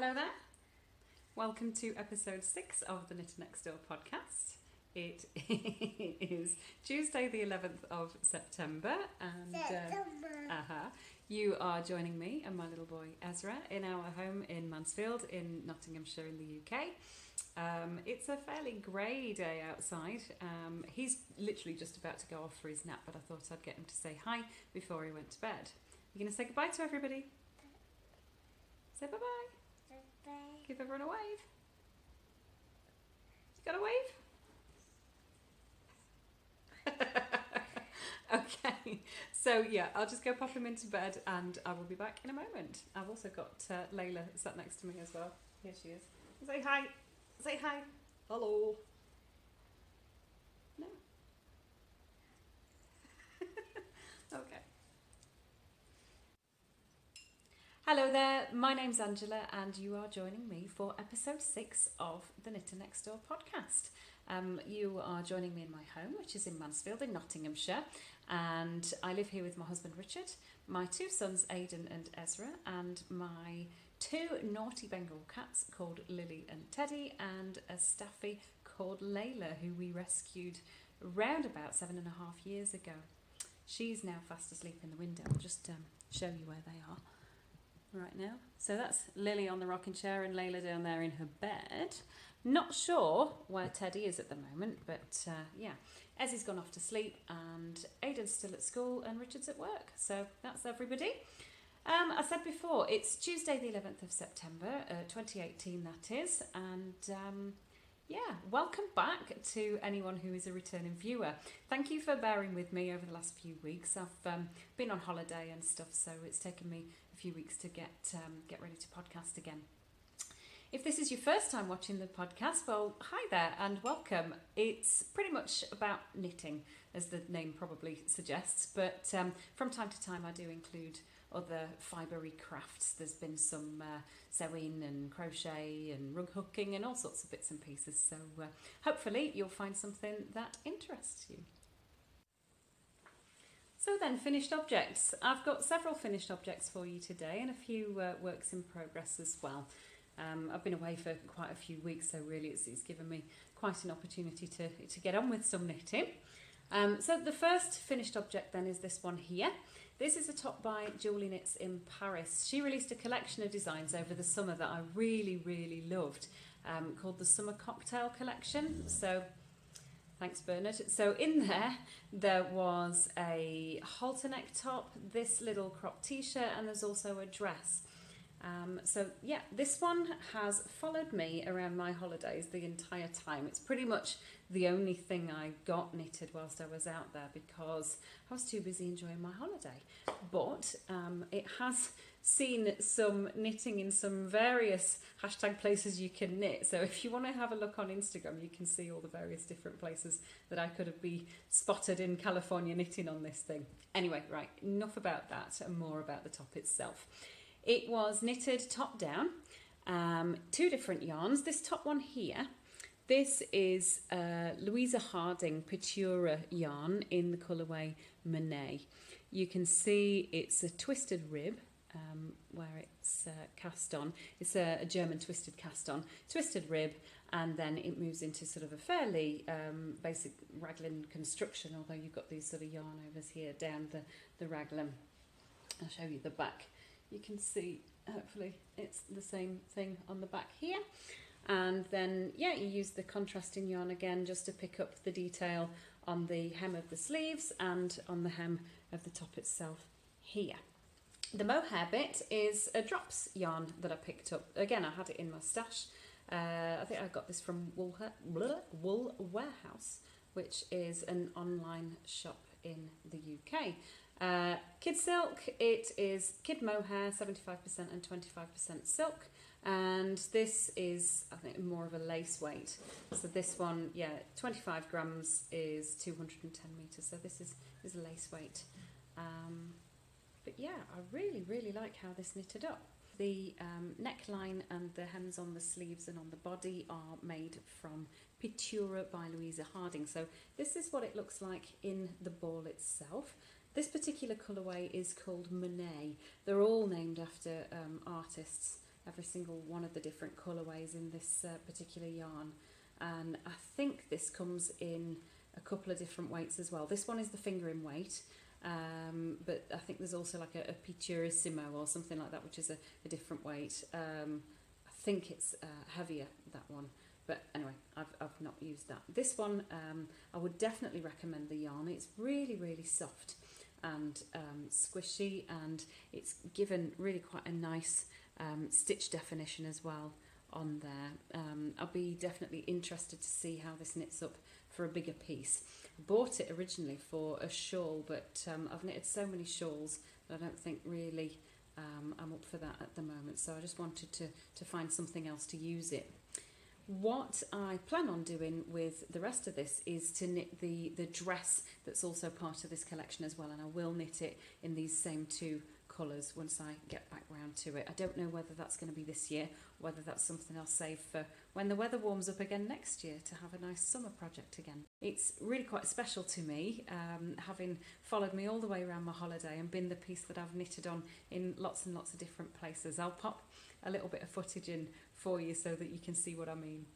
Hello there. Welcome to episode 6 of the Knit Next Door podcast. It is Tuesday the 11th of September and you are joining me and my little boy Ezra in our home in Mansfield in Nottinghamshire in the UK. It's a fairly grey day outside. He's literally just about to go off for his nap, but I thought I'd get him to say hi before he went to bed. You're going to say goodbye to everybody? Say bye-bye. Bye. Give everyone a wave. You got a wave? Okay, so yeah, I'll just go pop him into bed and I will be back in a moment. I've also got Layla sat next to me as well. Here she is. Say hi. Say hi. Hello. No. Okay. Hello there, my name's Angela and you are joining me for episode 6 of the Knitter Next Door podcast. You are joining me in my home, which is in Mansfield in Nottinghamshire, and I live here with my husband Richard, my 2 sons Aidan and Ezra, and my 2 naughty Bengal cats called Lily and Teddy, and a staffy called Layla, who we rescued round about 7.5 years ago. She's now fast asleep in the window. I'll just show you where they are right now. So that's Lily on the rocking chair and Layla down there in her bed. Not sure where Teddy is at the moment, but yeah, Ezzy's gone off to sleep and Aidan's still at school and Richard's at work. So that's everybody. I said before, it's Tuesday the 11th of September, 2018 that is, and yeah, welcome back to anyone who is a returning viewer. Thank you for bearing with me over the last few weeks. I've been on holiday and stuff, so it's taken me a few weeks to get ready to podcast again. If this is your first time watching the podcast, well, hi there and welcome. It's pretty much about knitting, as the name probably suggests, but from time to time I do include other fibery crafts. There's been some sewing and crochet and rug hooking and all sorts of bits and pieces, so hopefully you'll find something that interests you. So then, finished objects. I've got several finished objects for you today and a few works in progress as well. I've been away for quite a few weeks, so really it's given me quite an opportunity to get on with some knitting. So the first finished object then is this one here. This is a top by Joji Knits in Paris. She released a collection of designs over the summer that I really loved, called the Summer Cocktail Collection. So thanks, Bernard. So in there was a halter neck top, this little crop t-shirt, and there's also a dress. So yeah, this one has followed me around my holidays the entire time. It's pretty much the only thing I got knitted whilst I was out there because I was too busy enjoying my holiday. But it has seen some knitting in some various hashtag places you can knit. So if you want to have a look on Instagram, you can see all the various different places that I could have been spotted in California knitting on this thing. Anyway, right, enough about that and more about the top itself. It was knitted top down, 2 different yarns. This top one here, this is Louisa Harding Petura yarn in the colourway Monet. You can see it's a twisted rib where it's cast on. It's a German twisted cast on, twisted rib, and then it moves into sort of a fairly basic raglan construction, although you've got these sort of yarn overs here down the raglan. I'll show you the back. You can see, hopefully, it's the same thing on the back here. And then, yeah, you use the contrasting yarn again just to pick up the detail on the hem of the sleeves and on the hem of the top itself here. The mohair bit is a drops yarn that I picked up. Again, I had it in my stash. I think I got this from Wool Warehouse, which is an online shop in the UK. Kid silk, it is kid mohair, 75% and 25% silk, and this is, I think, more of a lace weight. So this one, yeah, 25 grams is 210 meters, so this is a lace weight. But yeah, I really like how this knitted up. The neckline and the hems on the sleeves and on the body are made from Petura by Louisa Harding. So this is what it looks like in the ball itself. This particular colourway is called Monet. They're all named after artists every single one of the different colourways in this particular yarn, and I think this comes in a couple of different weights as well. This one is the fingering weight, but I think there's also like a Picturissimo or something like that, which is a different weight. I think it's heavier, that one. But anyway, I've not used that. This one, I would definitely recommend the yarn. It's really, really soft and squishy, and it's given really quite a nice stitch definition as well on there. I'll be definitely interested to see how this knits up for a bigger piece. Bought it originally for a shawl, but I've knitted so many shawls that I don't think really I'm up for that at the moment. So I just wanted to find something else to use it. What I plan on doing with the rest of this is to knit the dress that's also part of this collection as well, and I will knit it in these same two colours once I get back round to it. I don't know whether that's going to be this year, whether that's something I'll save for when the weather warms up again next year to have a nice summer project again. It's really quite special to me, having followed me all the way around my holiday and been the piece that I've knitted on in lots and lots of different places. I'll pop a little bit of footage in for you so that you can see what I mean.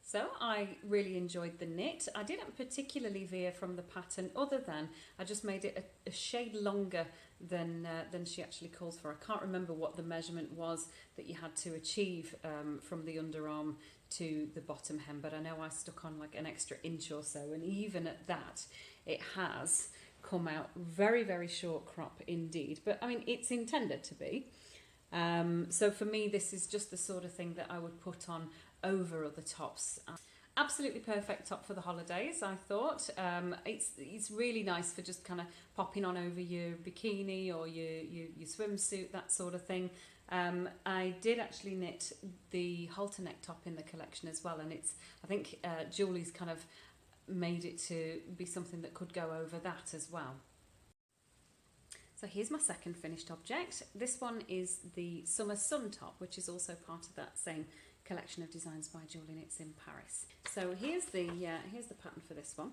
So I really enjoyed the knit. I didn't particularly veer from the pattern, other than I just made it a shade longer than she actually calls for. I can't remember what the measurement was that you had to achieve from the underarm to the bottom hem, but I know I stuck on like an extra inch or so, and even at that it has come out very, very short crop indeed. But I mean, it's intended to be. So for me, this is just the sort of thing that I would put on over other tops. Absolutely perfect top for the holidays, I thought. It's really nice for just kind of popping on over your bikini or your swimsuit, that sort of thing. I did actually knit the halter neck top in the collection as well, and I think Julie's kind of made it to be something that could go over that as well. So here's my second finished object. This one is the Summer Sun top, which is also part of that same collection of designs by Joji Knits in Paris. So here's the pattern for this one.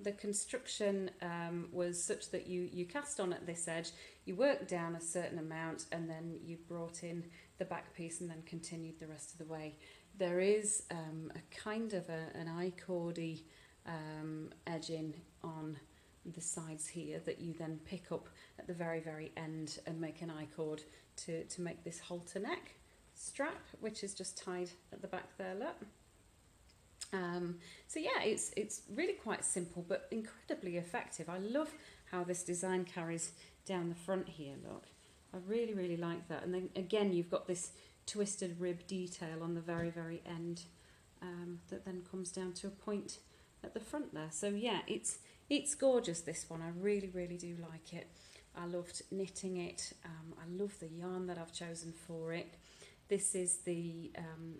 The construction was such that you cast on at this edge, you worked down a certain amount, and then you brought in the back piece and then continued the rest of the way. There is a kind of an I-cordy edging on the sides here that you then pick up at the very, very end and make an I-cord to make this halter neck strap, which is just tied at the back there, look. So yeah, it's really quite simple but incredibly effective. I love how this design carries down the front here, look. I really, really like that. And then again, you've got this twisted rib detail on the very, very end that then comes down to a point at the front there. So yeah, it's gorgeous, this one. I really, really do like it. I loved knitting it. I love the yarn that I've chosen for it. This is the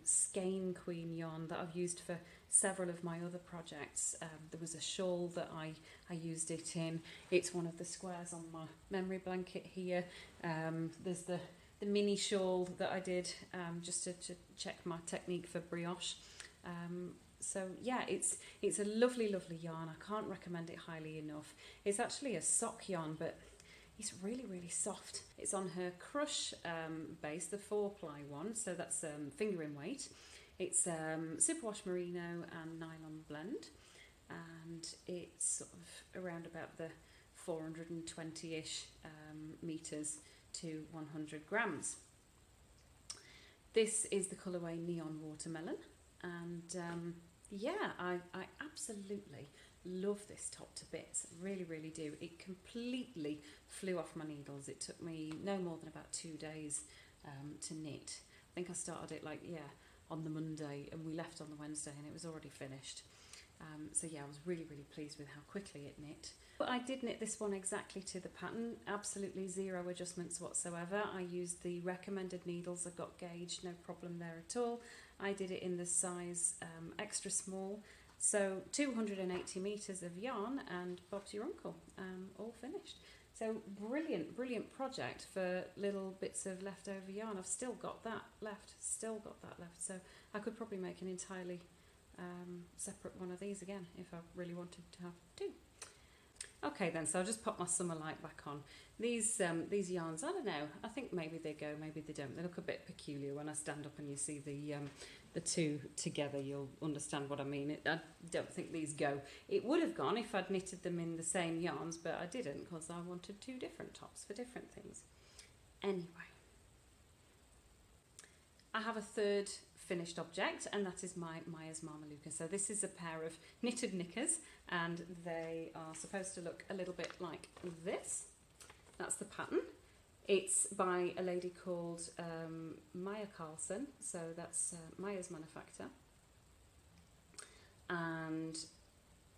Skein Queen yarn that I've used for several of my other projects. There was a shawl that I used it in. It's one of the squares on my memory blanket here. There's the mini shawl that I did just to check my technique for brioche. So yeah, it's a lovely, lovely yarn. I can't recommend it highly enough. It's actually a sock yarn, but it's really, really soft. It's on her crush base, the 4-ply one, so that's fingering weight. It's superwash merino and nylon blend, and it's sort of around about the 420-ish meters to 100 grams. This is the colourway Neon Watermelon, and yeah, I absolutely love this top to bits, really, really do. It completely flew off my needles. It took me no more than about 2 days to knit. I think I started it like, yeah, on the Monday, and we left on the Wednesday, and it was already finished. So yeah, I was really, really pleased with how quickly it knit. But I did knit this one exactly to the pattern, absolutely zero adjustments whatsoever. I used the recommended needles, I got gauged, no problem there at all. I did it in the size extra small, so 280 metres of yarn, and Bob's your uncle, all finished. So brilliant, brilliant project for little bits of leftover yarn. I've still got that left, so I could probably make an entirely separate one of these again if I really wanted to have two. Okay then, so I'll just pop my summer light back on. These yarns, I don't know, I think maybe they go, maybe they don't. They look a bit peculiar when I stand up and you see the two together. You'll understand what I mean. I don't think these go. It would have gone if I'd knitted them in the same yarns, but I didn't because I wanted two different tops for different things. Anyway, I have a third finished object, and that is my Maja's Mamelucker. So this is a pair of knitted knickers, and they are supposed to look a little bit like this. That's the pattern. It's by a lady called Maja Carlson, so that's Maja's Manufacture, and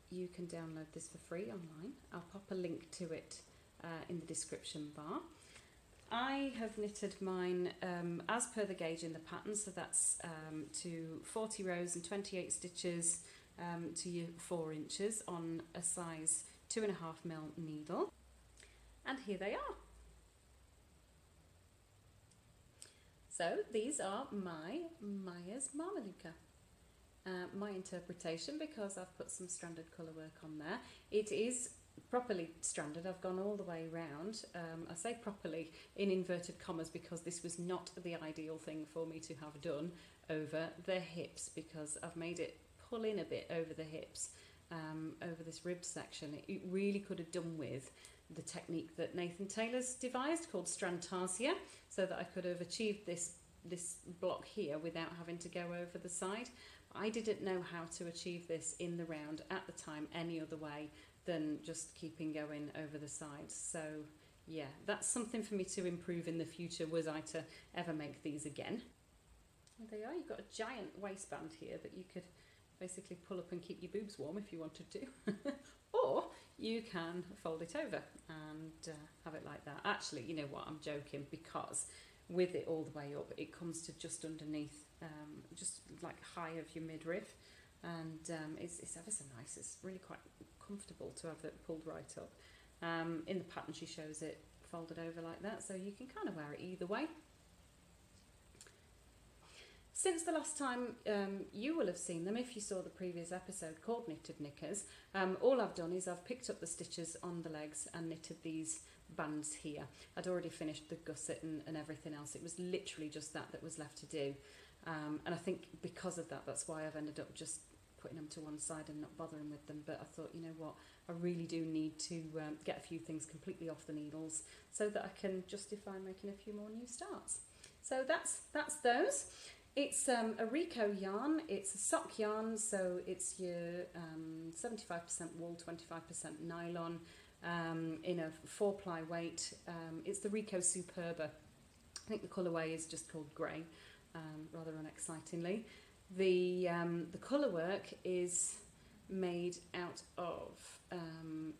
you can download this for free online. I'll pop a link to it in the description bar. I have knitted mine as per the gauge in the pattern, so that's to 40 rows and 28 stitches to your 4 inches on a size 2.5mm needle. And here they are. So these are Maja's Mamelucker. My interpretation, because I've put some stranded colour work on there. It is properly stranded. I've gone all the way around. I say properly in inverted commas because this was not the ideal thing for me to have done over the hips, because I've made it pull in a bit over the hips, over this rib section. It really could have done with the technique that Nathan Taylor's devised called Strantasia, so that I could have achieved this block here without having to go over the side. I didn't know how to achieve this in the round at the time any other way than just keeping going over the sides. So yeah, that's something for me to improve in the future, was I to ever make these again. There you are. You've got a giant waistband here that you could basically pull up and keep your boobs warm if you wanted to. Or you can fold it over and have it like that. Actually, you know what, I'm joking, because with it all the way up, it comes to just underneath, just like high of your midriff, and it's ever so nice. It's really quite comfortable to have it pulled right up. In the pattern she shows it folded over like that, so you can kind of wear it either way. Since the last time you will have seen them, if you saw the previous episode called Knitted Knickers, all I've done is I've picked up the stitches on the legs and knitted these bands here. I'd already finished the gusset and everything else. It was literally just that was left to do, and I think because of that, that's why I've ended up just putting them to one side and not bothering with them. But I thought, you know what, I really do need to get a few things completely off the needles so that I can justify making a few more new starts. So that's those. It's a Rico yarn. It's a sock yarn, so it's your 75% wool, 25% nylon, in a 4-ply weight. It's the Rico Superba. I think the colourway is just called grey, rather unexcitingly. The colour work is made out of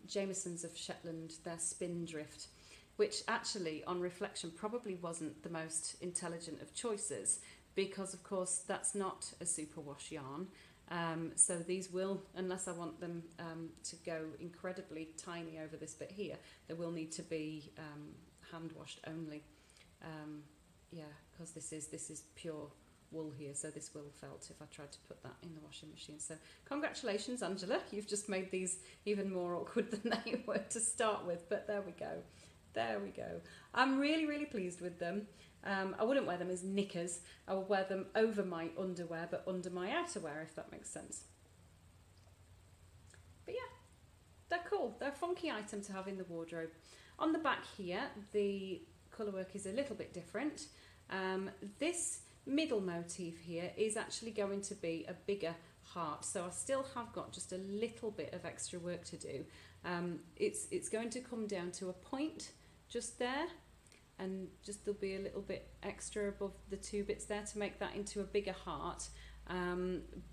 Jameson's of Shetland, their Spindrift, which actually on reflection probably wasn't the most intelligent of choices, because of course that's not a superwash yarn. So these will, unless I want them to go incredibly tiny over this bit here, they will need to be hand washed only. Yeah, because this is pure wool here, so this will felt if I tried to put that in the washing machine. So congratulations, Angela, you've just made these even more awkward than they were to start with, but there we go. There we go. I'm really, really pleased with them. I wouldn't wear them as knickers. I would wear them over my underwear, but under my outerwear, if that makes sense. But yeah, they're cool. They're a funky item to have in the wardrobe. On the back here, the colour work is a little bit different. This middle motif here is actually going to be a bigger heart, so I still have got just a little bit of extra work to do. It's going to come down to a point just there, and just there'll be a little bit extra above the two bits there to make that into a bigger heart.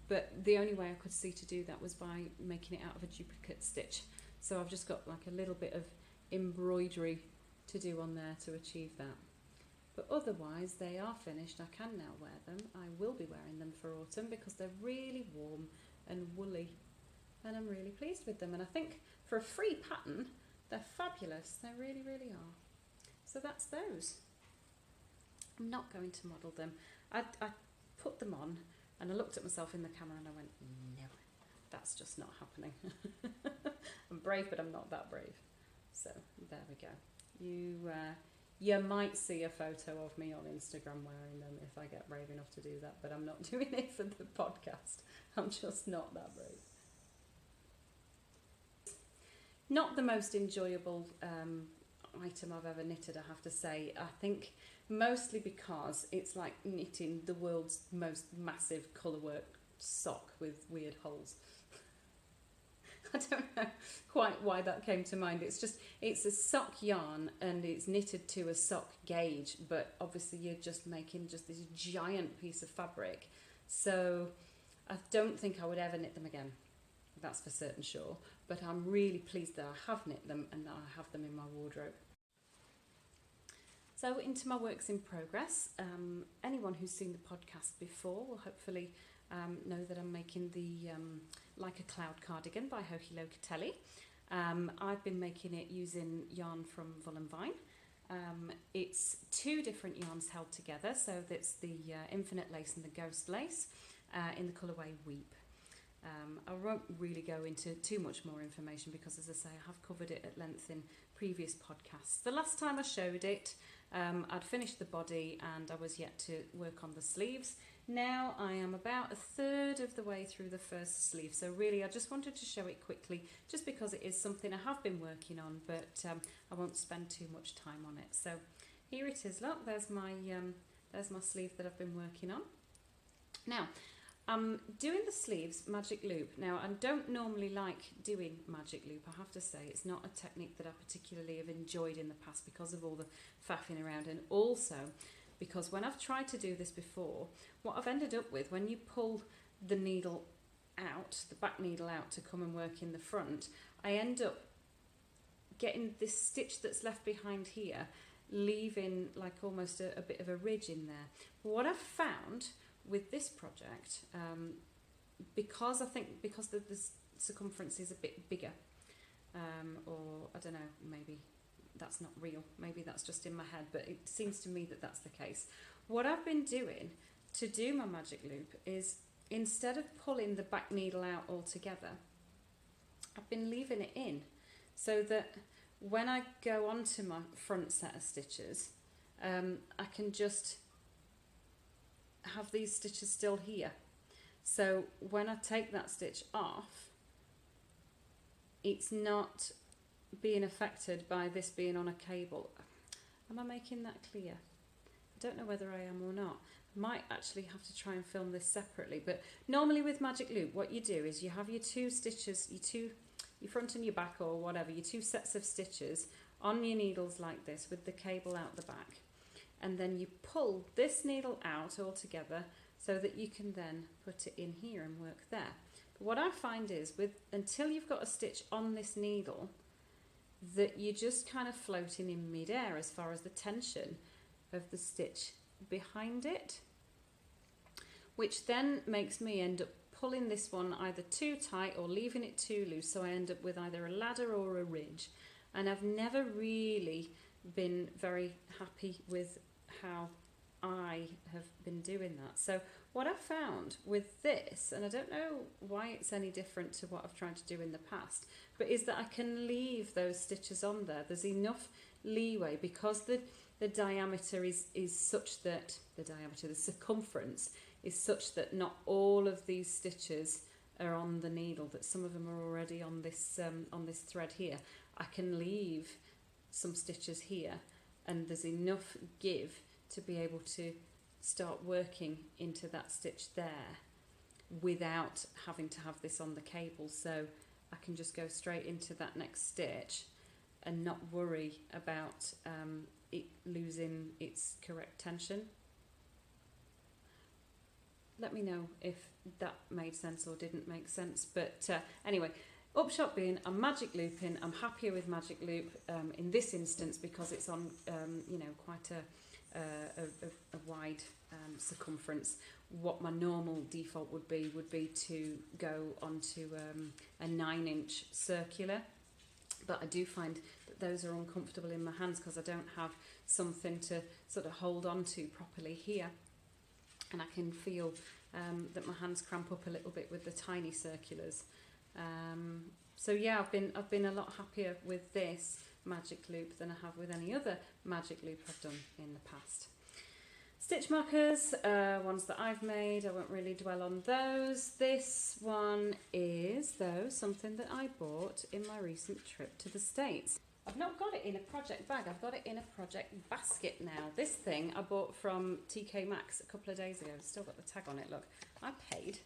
But the only way I could see to do that was by making it out of a duplicate stitch. So I've just got like a little bit of embroidery to do on there to achieve that. But otherwise they are finished. I can now wear them. I will be wearing them for autumn because they're really warm and woolly, and I'm really pleased with them. And I think for a free pattern they're fabulous. They really, really are. So that's those. I'm not going to model them. I put them on and I looked at myself in the camera and I went, no, that's just not happening. I'm brave, but I'm not that brave. So there we go. You might see a photo of me on Instagram wearing them if I get brave enough to do that, but I'm not doing it for the podcast. I'm just not that brave. Not the most enjoyable item I've ever knitted, I have to say. I think mostly because it's like knitting the world's most massive colourwork sock with weird holes. I don't know quite why that came to mind. It's a sock yarn and it's knitted to a sock gauge, but obviously you're just making just this giant piece of fabric. So I don't think I would ever knit them again. That's for certain sure. But I'm really pleased that I have knit them and that I have them in my wardrobe. So into my works in progress. Anyone who's seen the podcast before will hopefully know that I'm making the Like a Cloud cardigan by Joji Locatelli. I've been making it using yarn from Voolenvine. It's two different yarns held together, so that's the Infinite Lace and the Ghost Lace in the colourway Weep. I won't really go into too much more information because, as I say, I have covered it at length in previous podcasts. The last time I showed it, I'd finished the body and I was yet to work on the sleeves. Now I am about a third of the way through the first sleeve, so really I just wanted to show it quickly just because it is something I have been working on, but I won't spend too much time on it. So here it is. Look, there's my sleeve that I've been working on. Now I'm doing the sleeves magic loop. Now I don't normally like doing magic loop, I have to say. It's not a technique that I particularly have enjoyed in the past because of all the faffing around, and also because when I've tried to do this before, what I've ended up with, when you pull the needle out, the back needle out to come and work in the front, I end up getting this stitch that's left behind here, leaving like almost a bit of a ridge in there. What I've found with this project, because the circumference is a bit bigger, or I don't know, maybe that's not real, maybe that's just in my head, but it seems to me that that's the case. What I've been doing to do my magic loop is, instead of pulling the back needle out altogether, I've been leaving it in, so that when I go onto my front set of stitches, I can just have these stitches still here. So when I take that stitch off, it's not being affected by this being on a cable. Am I making that clear? I don't know whether I am or not. I might actually have to try and film this separately, but normally with magic loop what you do is you have your two stitches, your front and your back or whatever, your two sets of stitches on your needles like this with the cable out the back, and then you pull this needle out altogether so that you can then put it in here and work there. But what I find is, until you've got a stitch on this needle, that you're just kind of floating in mid-air as far as the tension of the stitch behind it, which then makes me end up pulling this one either too tight or leaving it too loose, so I end up with either a ladder or a ridge, and I've never really been very happy with how I have been doing that. So what I've found with this, and I don't know why it's any different to what I've tried to do in the past, but is that I can leave those stitches on there. There's enough leeway because the diameter is such that, the circumference is such that not all of these stitches are on the needle, that some of them are already on this thread here. I can leave some stitches here, and there's enough give to be able to start working into that stitch there without having to have this on the cable, so I can just go straight into that next stitch and not worry about it losing its correct tension. Let me know if that made sense or didn't make sense, but anyway, upshot being, I'm magic looping. I'm happier with magic loop in this instance because it's on you know, quite a wide circumference. What my normal default would be to go onto a 9-inch circular, but I do find that those are uncomfortable in my hands because I don't have something to sort of hold on to properly here, and I can feel that my hands cramp up a little bit with the tiny circulars. So yeah, I've been a lot happier with this magic loop than I have with any other magic loop I've done in the past. Stitch markers, ones that I've made, I won't really dwell on those. This one is, though, something that I bought in my recent trip to the States. I've not got it in a project bag, I've got it in a project basket now. This thing I bought from TK Maxx a couple of days ago. It's still got the tag on it, look. I paid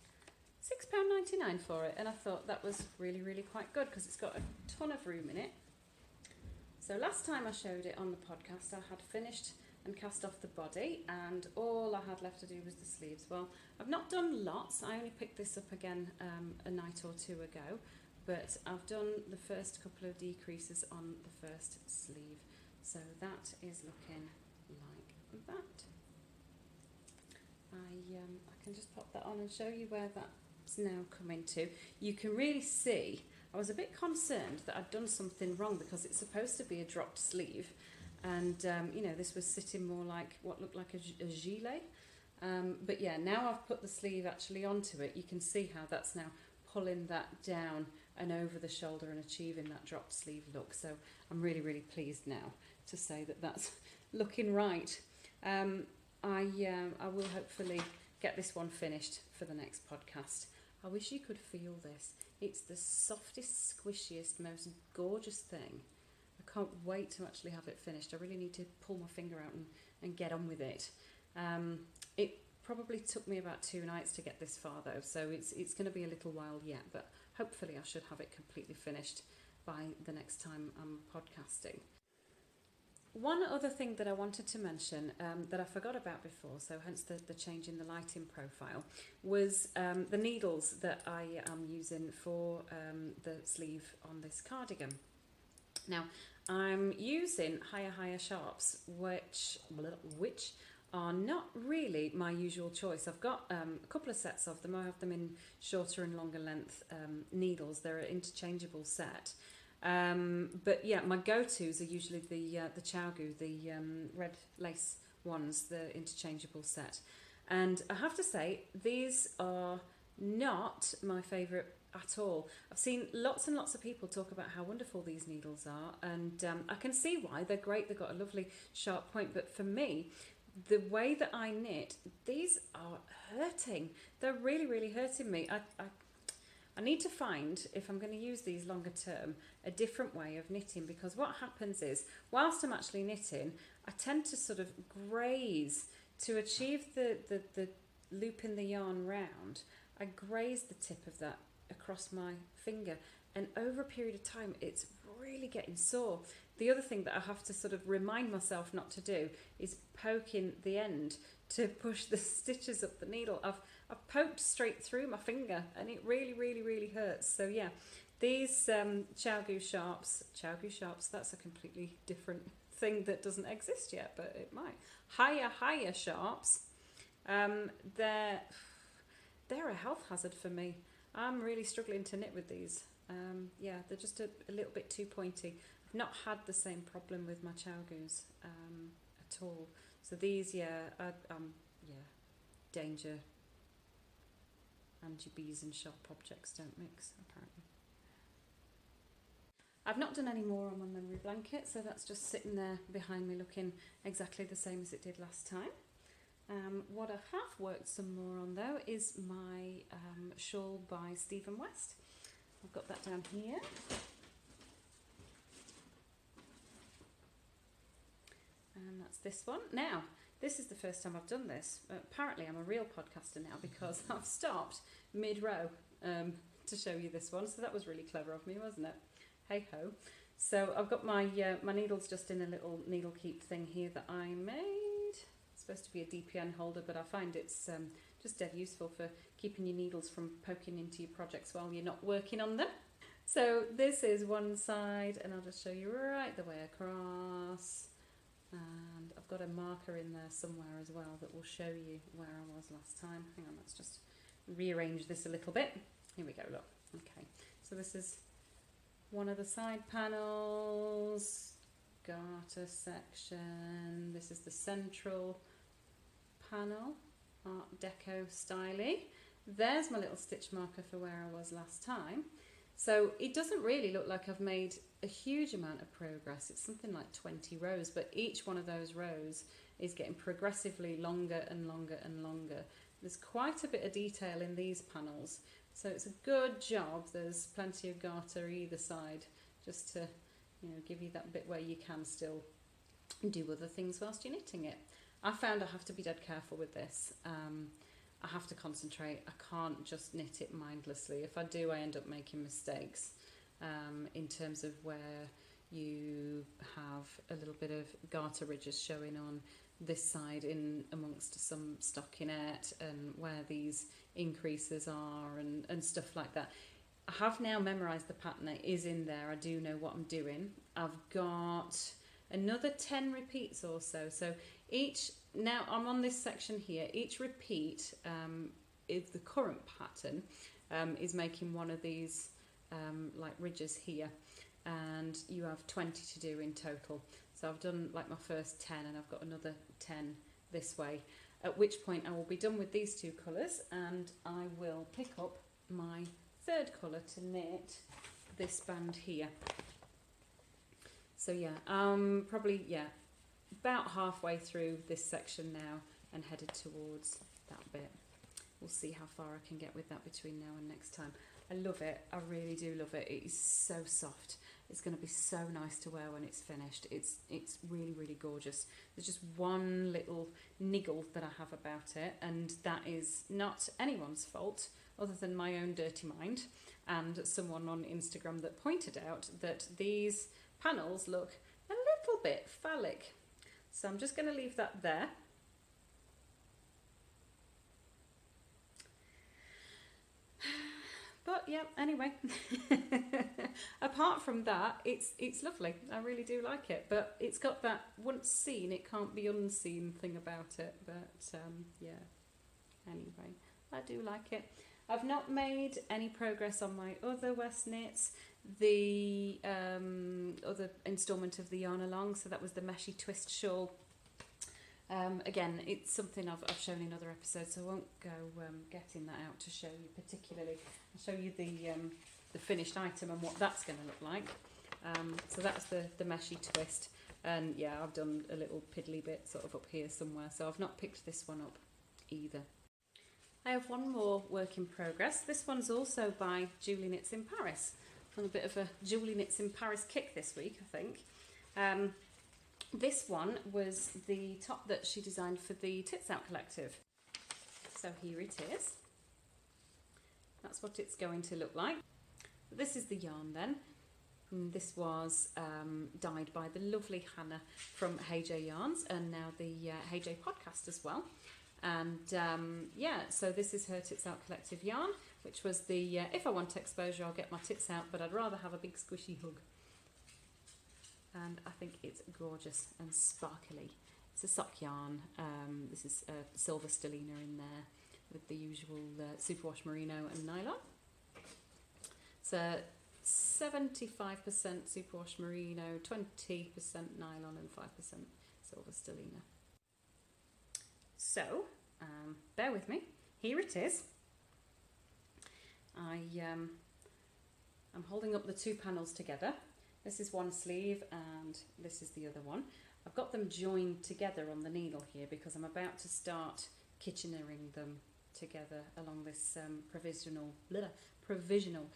£6.99 for it, and I thought that was really, really quite good because it's got a ton of room in it. So last time I showed it on the podcast, I had finished and cast off the body, and all I had left to do was the sleeves. Well, I've not done lots. I only picked this up again a night or two ago, but I've done the first couple of decreases on the first sleeve. So that is looking like that. I can just pop that on and show you where that's now coming to. You can really see, I was a bit concerned that I'd done something wrong because it's supposed to be a dropped sleeve, and you know, this was sitting more like what looked like a gilet. But yeah, now I've put the sleeve actually onto it, you can see how that's now pulling that down and over the shoulder and achieving that dropped sleeve look. So I'm really, really pleased now to say that that's looking right. I will hopefully get this one finished for the next podcast. I wish you could feel this. It's the softest, squishiest, most gorgeous thing. I can't wait to actually have it finished. I really need to pull my finger out and get on with it. It probably took me about 2 nights to get this far though, so it's going to be a little while yet, but hopefully I should have it completely finished by the next time I'm podcasting. One other thing that I wanted to mention that I forgot about before, so hence the change in the lighting profile, was the needles that I am using for the sleeve on this cardigan. Now, I'm using higher sharps, which are not really my usual choice. I've got a couple of sets of them. I have them in shorter and longer length needles. They're an interchangeable set. But yeah, my go-tos are usually the Chowgu, the red lace ones, the interchangeable set. And I have to say, these are not my favourite at all. I've seen lots and lots of people talk about how wonderful these needles are, and I can see why. They're great, they've got a lovely sharp point, but for me, the way that I knit, these are hurting. They're really, really hurting me. I need to find, if I'm going to use these longer term, a different way of knitting, because what happens is, whilst I'm actually knitting, I tend to sort of graze to achieve the looping the yarn round. I graze the tip of that across my finger, and over a period of time it's really getting sore. The other thing that I have to sort of remind myself not to do is poking the end to push the stitches up the needle. I've poked straight through my finger and it really, really, really hurts. So yeah, these Chowgu sharps, that's a completely different thing that doesn't exist yet, but it might. Higher sharps, they're a health hazard for me. I'm really struggling to knit with these. Yeah, they're just a little bit too pointy. I've not had the same problem with my Chowgus at all. So these, yeah, danger. Angie B's and sharp objects don't mix, apparently. I've not done any more on my memory blanket, so that's just sitting there behind me looking exactly the same as it did last time. What I have worked some more on though is my shawl by Stephen West. I've got that down here. And that's this one. Now, this is the first time I've done this. Apparently I'm a real podcaster now because I've stopped mid-row to show you this one. So that was really clever of me, wasn't it? Hey ho. So I've got my my needles just in a little needle keep thing here that I made. It's supposed to be a DPN holder, but I find it's just dead useful for keeping your needles from poking into your projects while you're not working on them. So this is one side, and I'll just show you right the way across. And I've got a marker in there somewhere as well that will show you where I was last time. Hang on, let's just rearrange this a little bit. Here we go, look. Okay, so this is one of the side panels, garter section. This is the central panel, Art Deco styly. There's my little stitch marker for where I was last time. So it doesn't really look like I've made a huge amount of progress. It's something like 20 rows, but each one of those rows is getting progressively longer and longer and longer. There's quite a bit of detail in these panels, so it's a good job. There's plenty of garter either side, just to, you know, give you that bit where you can still do other things whilst you're knitting it. I found I have to be dead careful with this. I have to concentrate. I can't just knit it mindlessly. If I do, I end up making mistakes in terms of where you have a little bit of garter ridges showing on this side in amongst some stockinette, and where these increases are and stuff like that. I have now memorised the pattern. It is in there. I do know what I'm doing. I've got another 10 repeats or so. So each, now I'm on this section here, each repeat is the current pattern, is making one of these like ridges here, and you have 20 to do in total. So I've done like my first 10, and I've got another 10 this way, at which point I will be done with these two colours, and I will pick up my third colour to knit this band here. So yeah, probably, yeah, about halfway through this section now and headed towards that bit. We'll see how far I can get with that between now and next time. I love it. I really do love it. It is so soft. It's going to be so nice to wear when it's finished. It's really, really gorgeous. There's just one little niggle that I have about it, and that is not anyone's fault other than my own dirty mind and someone on Instagram that pointed out that these panels look a little bit phallic. So I'm just going to leave that there. But yeah, anyway, apart from that, it's lovely. I really do like it, but it's got that once seen, it can't be unseen thing about it. But yeah, anyway, I do like it. I've not made any progress on my other WestKnits, the other instalment of the yarn along, so that was the Meshy twist shawl. Again, it's something I've shown in other episodes, so I won't go getting that out to show you particularly. I'll show you the finished item and what that's going to look like. So that's the Meshy twist, and yeah, I've done a little piddly bit sort of up here somewhere, so I've not picked this one up either. I have one more work in progress. This one's also by Joji Knits in Paris. On a bit of a Joji Knits in Paris kick this week, I think. This one was the top that she designed for the Knits YAL collective. So here it is. That's what it's going to look like. This is the yarn then. And this was dyed by the lovely Hannah from Hey J Yarns, and now the Hey J podcast as well. And yeah, so this is her Knits YAL collective yarn, which was the if I want exposure, I'll get my tits out, but I'd rather have a big squishy hug. And I think it's gorgeous and sparkly. It's a sock yarn. This is silver stellina in there with the usual superwash merino and nylon. It's 75% superwash merino, 20% nylon and 5% silver stellina. So, bear with me. Here it is. I'm holding up the two panels together. This is one sleeve and this is the other one. I've got them joined together on the needle here because I'm about to start kitchenering them together along this provisional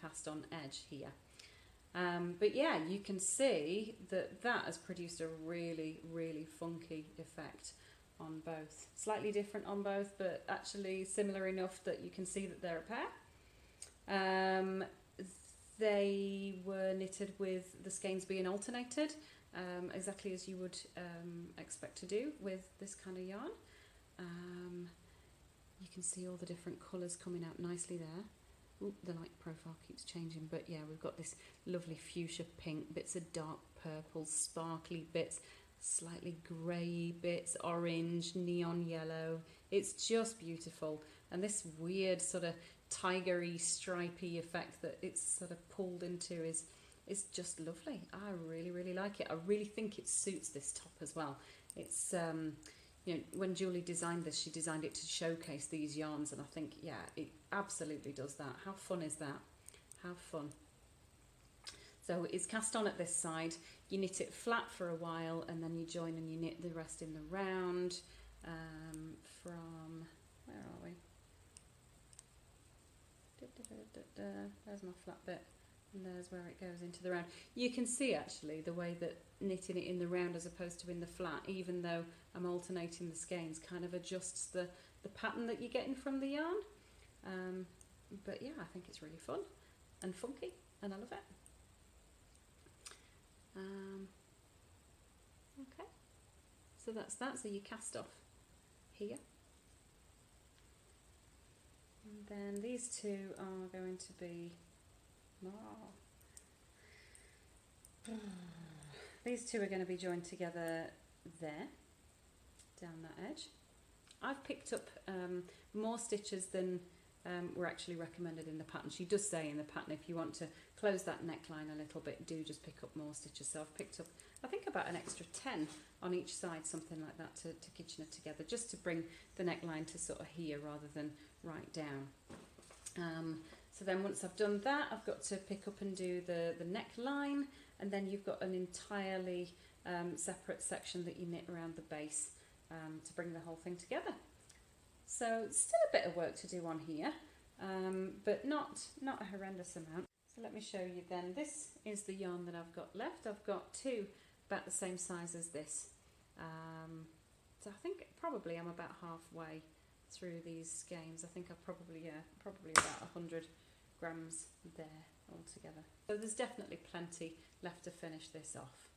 cast on edge here. But yeah, you can see that has produced a really, really funky effect on both. Slightly different on both, but actually similar enough that you can see that they're a pair. They were knitted with the skeins being alternated, exactly as you would expect to do with this kind of yarn. You can see all the different colours coming out nicely there. Ooh, the light profile keeps changing, but yeah, we've got this lovely fuchsia pink, bits of dark purple, sparkly bits, slightly grey bits, orange, neon yellow. It's just beautiful. And this weird sort of tigery, stripy effect that it's sort of pulled into is just lovely. I really, really like it. I really think it suits this top as well. It's, you know, when Julie designed this, she designed it to showcase these yarns, and I think, yeah, it absolutely does that. How fun is that? How fun. So it's cast on at this side, you knit it flat for a while, and then you join and you knit the rest in the round from, where are we? There's my flat bit, and there's where it goes into the round. You can see actually the way that knitting it in the round as opposed to in the flat, even though I'm alternating the skeins, kind of adjusts the pattern that you're getting from the yarn. But yeah, I think it's really fun and funky, and I love it. Okay, so that's that. So you cast off here, and then these two are going to be these two are going to be joined together there, down that edge. I've picked up more stitches than were actually recommended in the pattern. She does say in the pattern, if you want to close that neckline a little bit, do just pick up more stitches. So I've picked up, I think, about an extra 10 on each side, something like that, to Kitchener together, just to bring the neckline to sort of here rather than right down. So then once I've done that, I've got to pick up and do the neckline, and then you've got an entirely separate section that you knit around the base to bring the whole thing together. So still a bit of work to do on here, but not a horrendous amount. So let me show you then. This is the yarn that I've got left. I've got two about the same size as this. So I think probably I'm about halfway through these skeins. I think I've probably about 100 grams there altogether. So there's definitely plenty left to finish this off.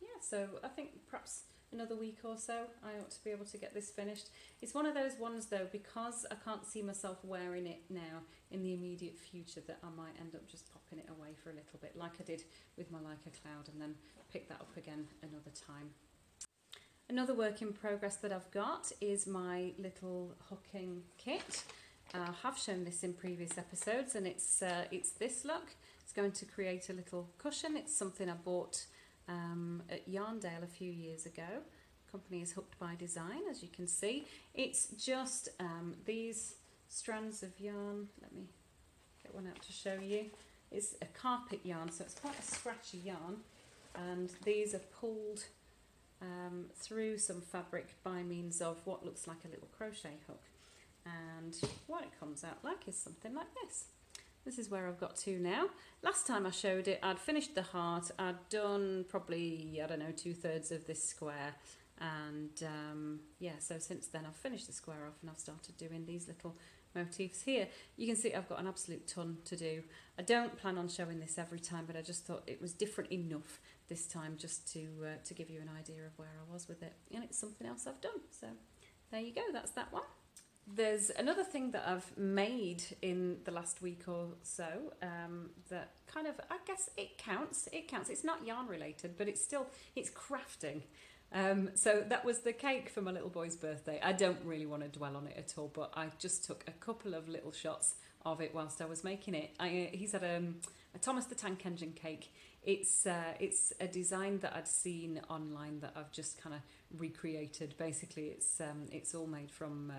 Yeah, so I think perhaps another week or so I ought to be able to get this finished. It's one of those ones though, because I can't see myself wearing it now in the immediate future, that I might end up just popping it away for a little bit, like I did with my Leica Cloud, and then pick that up again another time. Another work in progress that I've got is my little hooking kit. I have shown this in previous episodes, and it's this look. It's going to create a little cushion. It's something I bought at Yarndale a few years ago. The company is Hooked by Design, as you can see. It's just these strands of yarn. Let me get one out to show you. It's a carpet yarn, so it's quite a scratchy yarn, and these are pulled through some fabric by means of what looks like a little crochet hook, and what it comes out like is something like this. This is where I've got to now. Last time I showed it, I'd finished the heart. I'd done probably, I don't know, 2/3 of this square. And yeah, so since then I've finished the square off and I've started doing these little motifs here. You can see I've got an absolute ton to do. I don't plan on showing this every time, but I just thought it was different enough this time just to give you an idea of where I was with it. And it's something else I've done. So there you go, that's that one. There's another thing that I've made in the last week or so that kind of, I guess it counts. It's not yarn related, but it's crafting. So that was the cake for my little boy's birthday. I don't really want to dwell on it at all, but I just took a couple of little shots of it whilst I was making it. He's had a Thomas the Tank Engine cake. It's a design that I'd seen online that I've just kind of recreated. Basically, it's all made from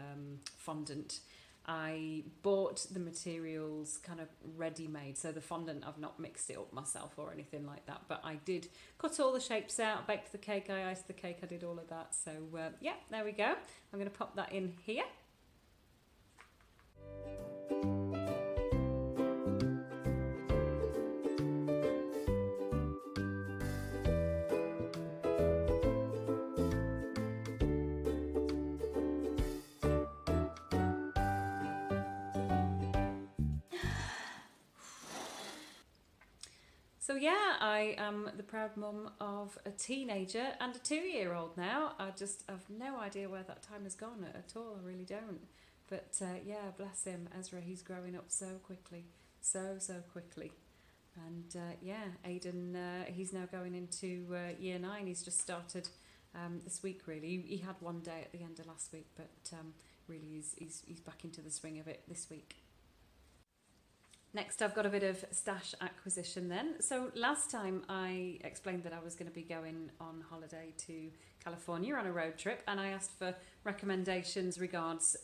fondant. I bought the materials kind of ready-made, so the fondant, I've not mixed it up myself or anything like that, but I did cut all the shapes out, baked the cake, I iced the cake, I did all of that. So yeah, there we go. I'm going to pop that in here. So yeah, I am the proud mum of a teenager and a 2-year-old now. I've no idea where that time has gone at all, I really don't. But yeah, bless him, Ezra, he's growing up so quickly, so quickly. And yeah, Aidan, he's now going into year 9. He's just started this week, really. He had one day at the end of last week, but really he's back into the swing of it this week. Next, I've got a bit of stash acquisition then. So last time I explained that I was going to be going on holiday to California on a road trip, and I asked for recommendations regards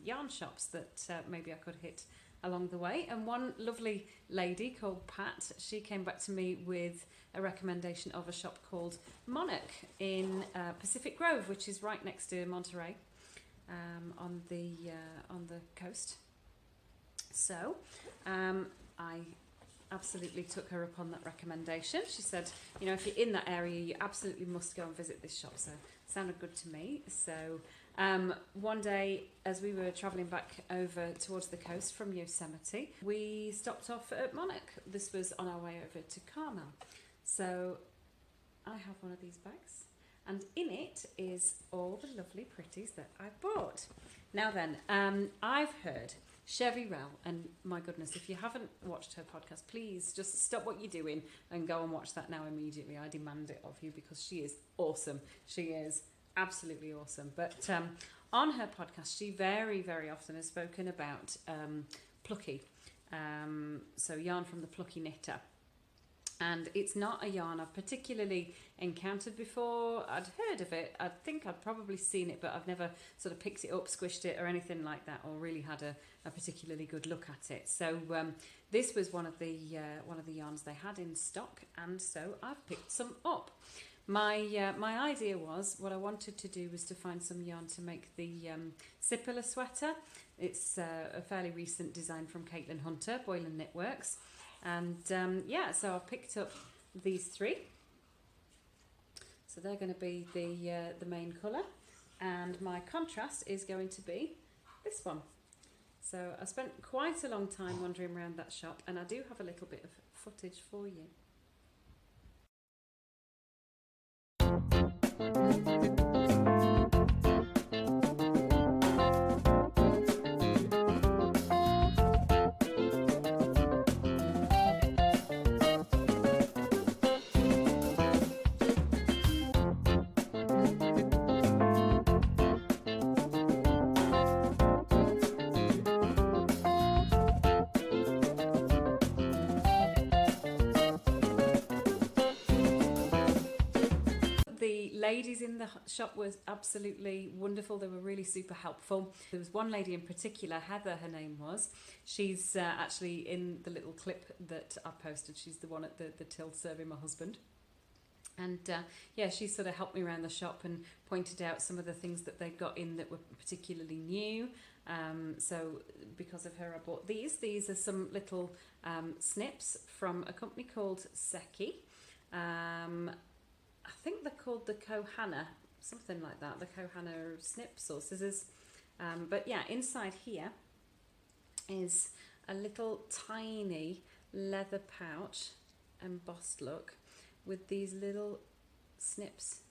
yarn shops that maybe I could hit along the way. And one lovely lady called Pat, she came back to me with a recommendation of a shop called Monarch in Pacific Grove, which is right next to Monterey on the coast. So I absolutely took her up on that recommendation. She said, you know, if you're in that area, you absolutely must go and visit this shop. So it sounded good to me. So one day, as we were travelling back over towards the coast from Yosemite, we stopped off at Monarch. This was on our way over to Carmel. So I have one of these bags, and in it is all the lovely pretties that I bought. Now then, I've heard Chevy Rell, and my goodness, if you haven't watched her podcast, please just stop what you're doing and go and watch that now immediately. I demand it of you because she is awesome. She is absolutely awesome. But on her podcast, she very, very often has spoken about Plucky, so yarn from the Plucky knitter. And it's not a yarn I've particularly encountered before. I'd heard of it. I think I'd probably seen it, but I've never sort of picked it up, squished it or anything like that, or really had a particularly good look at it. So this was one of the yarns they had in stock, and so I've picked some up. My idea was, what I wanted to do was to find some yarn to make the Sipilla sweater. It's a fairly recent design from Caitlin Hunter, Boylan Knitworks. And yeah, so I've picked up these 3. So they're going to be the main colour, and my contrast is going to be this one. So I spent quite a long time wandering around that shop, and I do have a little bit of footage for you. Ladies in the shop was absolutely wonderful. They were really super helpful. There was one lady in particular, Heather her name was. She's actually in the little clip that I posted. She's the one at the till serving my husband. And yeah, she sort of helped me around the shop and pointed out some of the things that they'd got in that were particularly new. So because of her, I bought these. These are some little snips from a company called Seki. I think they're called the Kohana, something like that, the Kohana snips or scissors. But yeah, inside here is a little tiny leather pouch, embossed look, with these little snips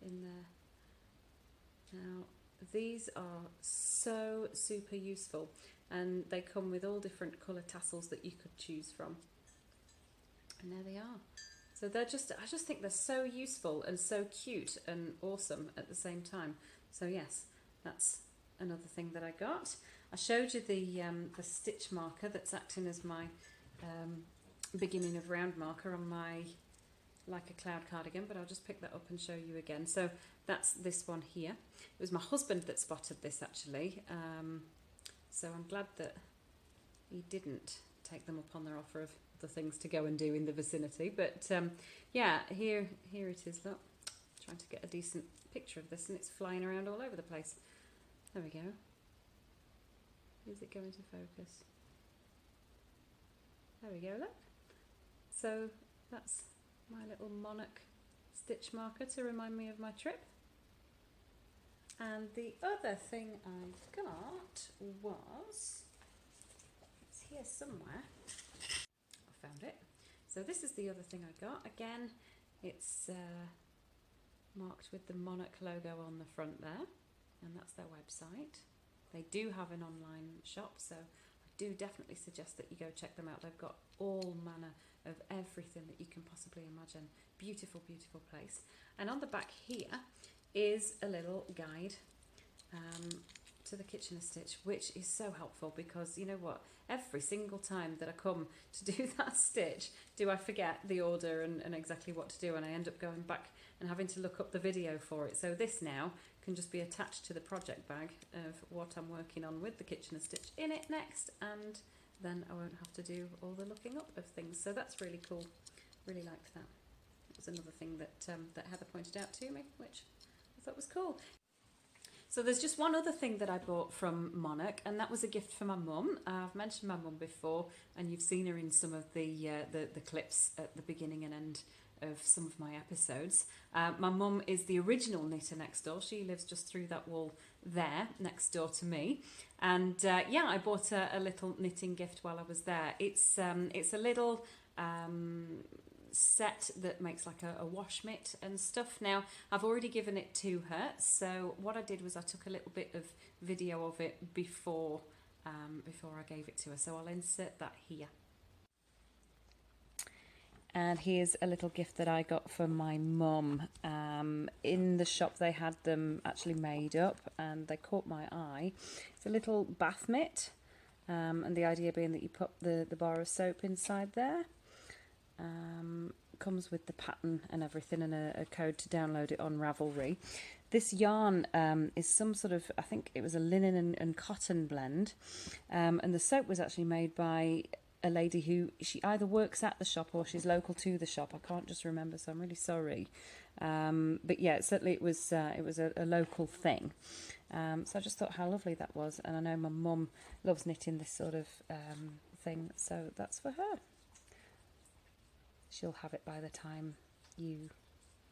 in there. Now, these are so super useful, and they come with all different colour tassels that you could choose from. And there they are. So they're just, I just think they're so useful and so cute and awesome at the same time. So yes, that's another thing that I got. I showed you the stitch marker that's acting as my beginning of round marker on my Like a Cloud cardigan, but I'll just pick that up and show you again. So that's this one here. It was my husband that spotted this actually. So I'm glad that he didn't take them up on their offer of the things to go and do in the vicinity. But yeah, here it is. Look, trying to get a decent picture of this, and it's flying around all over the place. There we go. Is it going to focus? There we go, look. So that's my little Monarch stitch marker to remind me of my trip. And the other thing I got was, it's here somewhere. Found it. So this is the other thing I got. Again, it's marked with the Monarch logo on the front there, and that's their website. They do have an online shop, so I do definitely suggest that you go check them out. They've got all manner of everything that you can possibly imagine. Beautiful, beautiful place. And on the back here is a little guide to the Kitchener stitch, which is so helpful, because you know what, every single time that I come to do that stitch, do I forget the order and exactly what to do, and I end up going back and having to look up the video for it. So this now can just be attached to the project bag of what I'm working on with the Kitchener stitch in it next, and then I won't have to do all the looking up of things. So that's really cool. Really liked that. It was another thing that that Heather pointed out to me, which I thought was cool. So there's just one other thing that I bought from Monarch, and that was a gift for my mum. I've mentioned my mum before, and you've seen her in some of the clips at the beginning and end of some of my episodes. My mum is the original knitter next door. She lives just through that wall there, next door to me. And yeah, I bought a little knitting gift while I was there. It's a little set that makes like a wash mitt and stuff. Now I've already given it to her, so what I did was I took a little bit of video of it before I gave it to her, so I'll insert that here. And here's a little gift that I got for my mum. In the shop they had them actually made up, and they caught my eye. It's a little bath mitt, and the idea being that you put the bar of soap inside there. Comes with the pattern and everything, and a code to download it on Ravelry. This yarn is some sort of, I think it was a linen and cotton blend, and the soap was actually made by a lady who, she either works at the shop or she's local to the shop. I can't just remember, so I'm really sorry. But yeah, certainly it was a local thing. So I just thought how lovely that was, and I know my mum loves knitting this sort of thing, so that's for her. She'll have it by the time you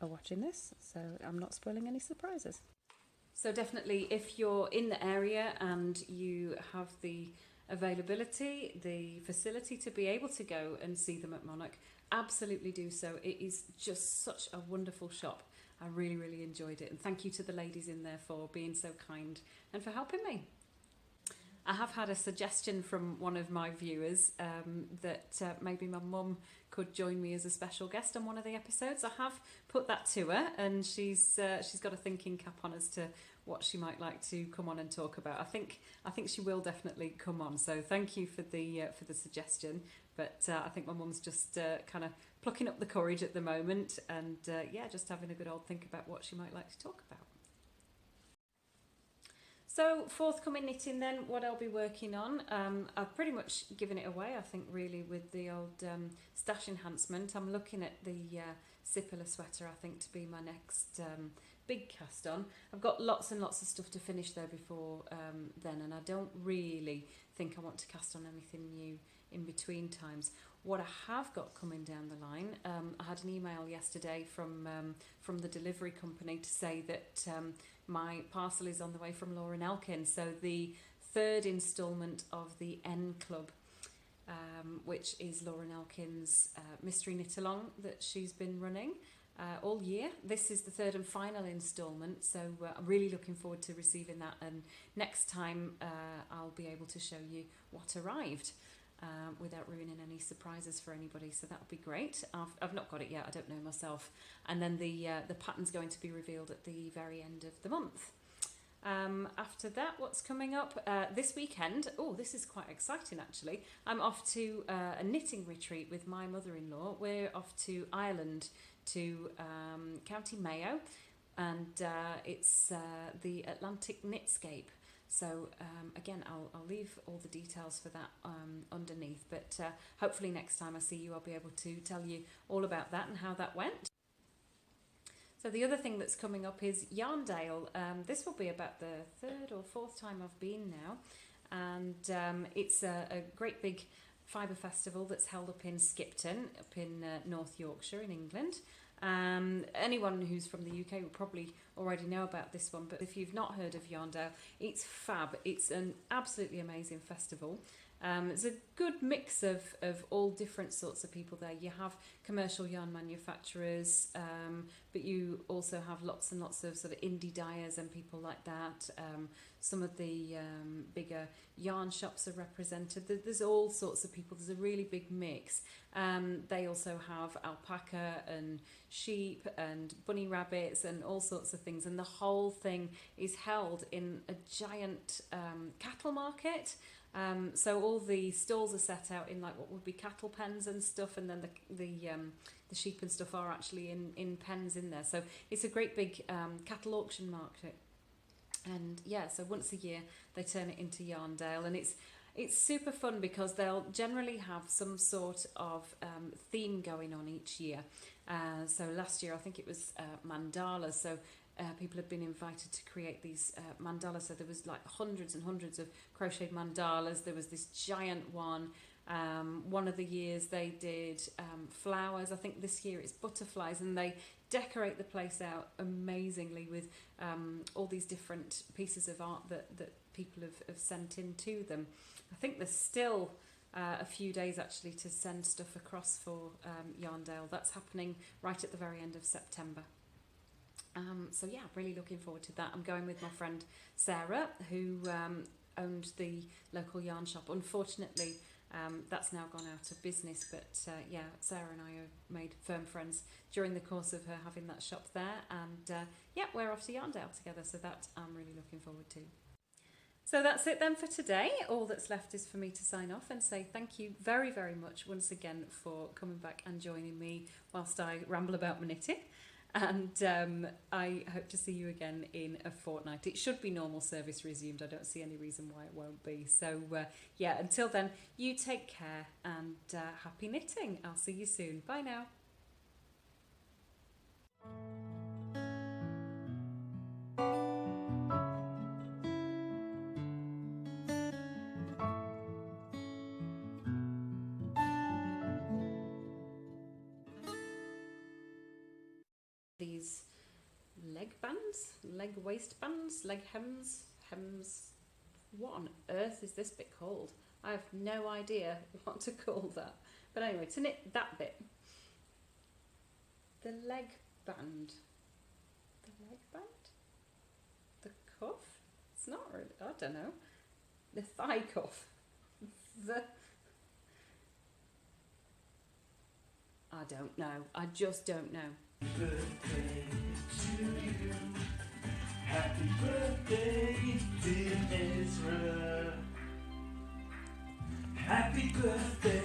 are watching this, so I'm not spoiling any surprises. So definitely, if you're in the area and you have the availability, the facility to be able to go and see them at Monarch, absolutely do so. It is just such a wonderful shop. I really, really enjoyed it, and thank you to the ladies in there for being so kind and for helping me. I have had a suggestion from one of my viewers that maybe my mum could join me as a special guest on one of the episodes. I have put that to her, and she's got a thinking cap on as to what she might like to come on and talk about. I think she will definitely come on. So thank you for the suggestion. But I think my mum's just kind of plucking up the courage at the moment, and yeah, just having a good old think about what she might like to talk about. So forthcoming knitting then, what I'll be working on, I've pretty much given it away, I think, really, with the old stash enhancement. I'm looking at the Sipila sweater, I think, to be my next big cast on. I've got lots and lots of stuff to finish there before then, and I don't really think I want to cast on anything new in between times. What I have got coming down the line, I had an email yesterday from the delivery company to say that my parcel is on the way from Lauren Elkin. So the third instalment of the N Club, which is Lauren Elkin's mystery knit along that she's been running all year. This is the third and final instalment, so I'm really looking forward to receiving that, and next time I'll be able to show you what arrived without ruining any surprises for anybody, so that'll be great. I've not got it yet, I don't know myself, and then the pattern's going to be revealed at the very end of the month. After that, what's coming up this weekend? Oh, this is quite exciting actually. I'm off to a knitting retreat with my mother-in-law. We're off to Ireland, to County Mayo, and it's the Atlantic Knitscape. So again, I'll leave all the details for that underneath, but hopefully next time I see you, I'll be able to tell you all about that and how that went. So the other thing that's coming up is Yarndale. This will be about the third or fourth time I've been now, and it's a great big fibre festival that's held up in Skipton, up in North Yorkshire in England. Anyone who's from the UK will probably already know about this one, but if you've not heard of Yarndale, it's fab. It's an absolutely amazing festival. It's a good mix of all different sorts of people there. You have commercial yarn manufacturers, but you also have lots and lots of sort of indie dyers and people like that. Some of the bigger yarn shops are represented. There's all sorts of people. There's a really big mix. They also have alpaca and sheep and bunny rabbits and all sorts of things. And the whole thing is held in a giant cattle market. So all the stalls are set out in like what would be cattle pens and stuff, and then the sheep and stuff are actually in pens in there. So it's a great big cattle auction market. And yeah, so once a year they turn it into Yarndale, and it's super fun because they'll generally have some sort of theme going on each year. So last year I think it was mandalas. So people have been invited to create these mandalas. So there was like hundreds and hundreds of crocheted mandalas. There was this giant one. One of the years they did flowers. I think this year it's butterflies, and they decorate the place out amazingly with all these different pieces of art that people have sent in to them. I think there's still a few days actually to send stuff across for Yarndale. That's happening right at the very end of September. So yeah, really looking forward to that. I'm going with my friend Sarah, who owned the local yarn shop. Unfortunately, that's now gone out of business, but yeah, Sarah and I have made firm friends during the course of her having that shop there, and yeah, we're off to Yarndale together, so that I'm really looking forward to. So that's it then for today. All that's left is for me to sign off and say thank you very, very much once again for coming back and joining me whilst I ramble about my knitting. And I hope to see you again in a fortnight. It should be normal service resumed. I don't see any reason why it won't be. So yeah, until then, you take care and happy knitting. I'll see you soon. Bye now. These leg bands, leg waistbands, leg hems. What on earth is this bit called? I have no idea what to call that. But anyway, to knit that bit, the leg band, the cuff. It's not really. I don't know. The thigh cuff. I don't know. I just don't know. Birthday to you. Happy birthday, dear Ezra. Happy birthday.